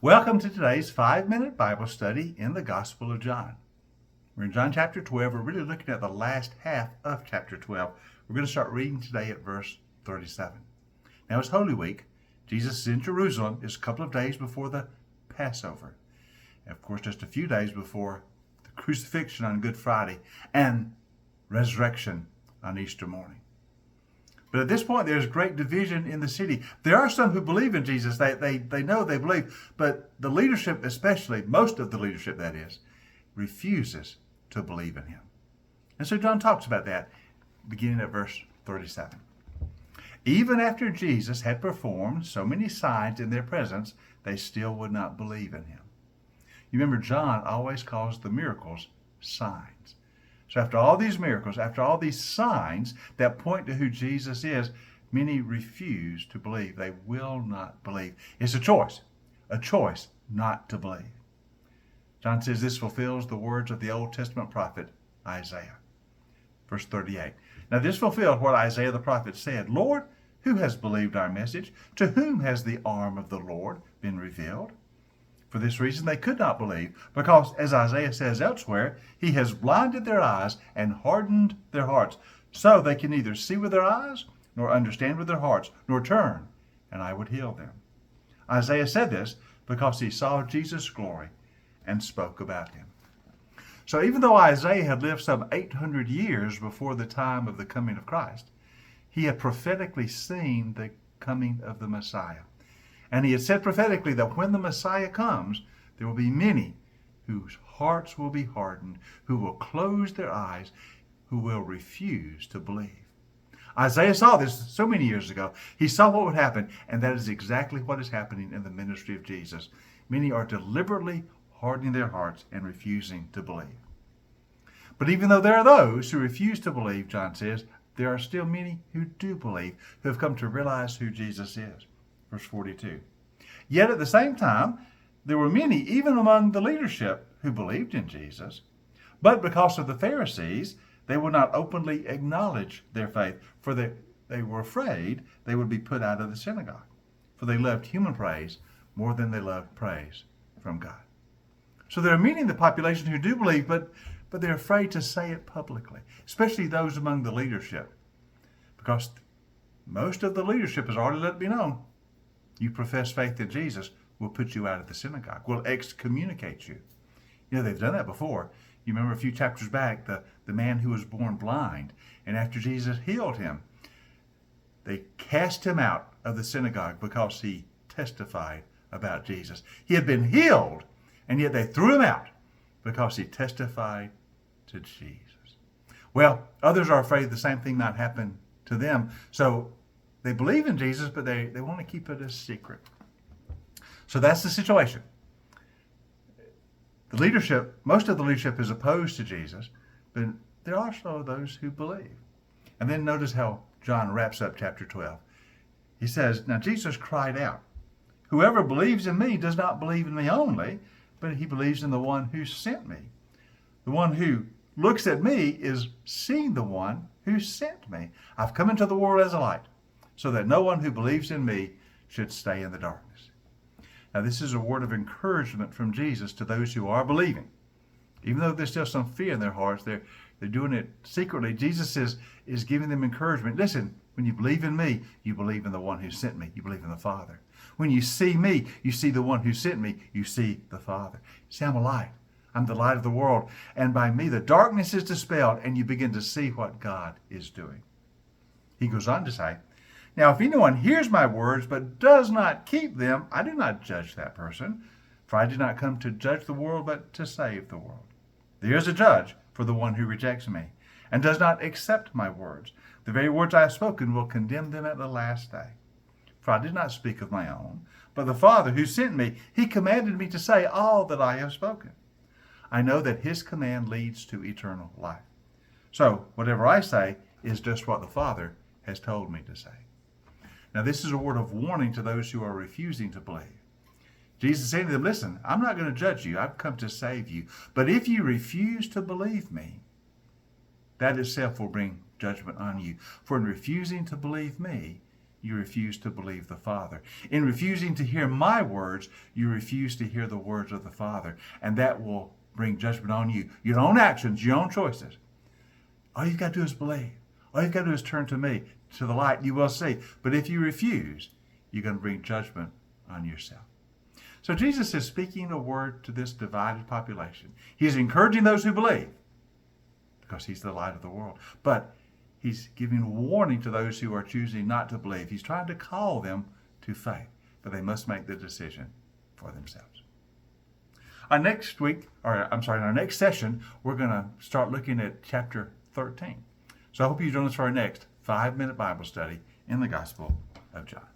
Welcome to today's 5-minute Bible study in the Gospel of John. We're in John chapter 12. We're really looking at the last half of chapter 12. We're going to start reading today at verse 37. Now it's Holy Week. Jesus is in Jerusalem. It's a couple of days before the Passover. And of course, just a few days before the crucifixion on Good Friday and resurrection on Easter morning. But at this point, there's great division in the city. There are some who believe in Jesus. They know they believe. But the leadership, especially, most of the leadership that is, refuses to believe in him. And so John talks about that beginning at verse 37. Even after Jesus had performed so many signs in their presence, they still would not believe in him. You remember, John always calls the miracles signs. So after all these miracles, after all these signs that point to who Jesus is, many refuse to believe. They will not believe. It's a choice not to believe. John says this fulfills the words of the Old Testament prophet Isaiah. Verse 38. Now this fulfilled what Isaiah the prophet said, Lord, who has believed our message? To whom has the arm of the Lord been revealed? For this reason they could not believe, because, as Isaiah says elsewhere, he has blinded their eyes and hardened their hearts, so they can neither see with their eyes, nor understand with their hearts, nor turn, and I would heal them. Isaiah said this because he saw Jesus' glory and spoke about him. So even though Isaiah had lived some 800 years before the time of the coming of Christ, he had prophetically seen the coming of the Messiah. And he had said prophetically that when the Messiah comes, there will be many whose hearts will be hardened, who will close their eyes, who will refuse to believe. Isaiah saw this so many years ago. He saw what would happen, and that is exactly what is happening in the ministry of Jesus. Many are deliberately hardening their hearts and refusing to believe. But even though there are those who refuse to believe, John says, there are still many who do believe, who have come to realize who Jesus is. Verse 42. Yet at the same time, there were many, even among the leadership, who believed in Jesus. But because of the Pharisees, they would not openly acknowledge their faith, for they were afraid they would be put out of the synagogue. For they loved human praise more than they loved praise from God. So there are many in the population who do believe, but they're afraid to say it publicly, especially those among the leadership. Because most of the leadership has already let it be known. You profess faith in Jesus, we'll put you out of the synagogue. We'll excommunicate you. You know, they've done that before. You remember a few chapters back, the man who was born blind, and after Jesus healed him, they cast him out of the synagogue because he testified about Jesus. He had been healed, and yet they threw him out because he testified to Jesus. Well, others are afraid the same thing might happen to them, so they believe in Jesus, but they want to keep it a secret. So that's the situation. The leadership, most of the leadership is opposed to Jesus, but there are also those who believe. And then notice how John wraps up chapter 12. He says, now Jesus cried out, whoever believes in me does not believe in me only, but he believes in the one who sent me. The one who looks at me is seeing the one who sent me. I've come into the world as a light, so that no one who believes in me should stay in the darkness. Now this is a word of encouragement from Jesus to those who are believing. Even though there's still some fear in their hearts, they're doing it secretly. Jesus is giving them encouragement. Listen, when you believe in me, you believe in the one who sent me. You believe in the Father. When you see me, you see the one who sent me. You see the Father. See, I'm a light. I'm the light of the world. And by me, the darkness is dispelled, and you begin to see what God is doing. He goes on to say, now, if anyone hears my words but does not keep them, I do not judge that person, for I did not come to judge the world, but to save the world. There is a judge for the one who rejects me and does not accept my words. The very words I have spoken will condemn them at the last day. For I did not speak of my own, but the Father who sent me, he commanded me to say all that I have spoken. I know that his command leads to eternal life. So whatever I say is just what the Father has told me to say. Now, this is a word of warning to those who are refusing to believe. Jesus said to them, listen, I'm not going to judge you. I've come to save you. But if you refuse to believe me, that itself will bring judgment on you. For in refusing to believe me, you refuse to believe the Father. In refusing to hear my words, you refuse to hear the words of the Father. And that will bring judgment on you. Your own actions, your own choices. All you've got to do is believe. All you've got to do is turn to me, to the light, you will see. But if you refuse, you're going to bring judgment on yourself. So Jesus is speaking a word to this divided population. He's encouraging those who believe because he's the light of the world. But he's giving warning to those who are choosing not to believe. He's trying to call them to faith, but they must make the decision for themselves. In our next session, we're going to start looking at chapter 13. So I hope you join us for our next 5-minute Bible study in the Gospel of John.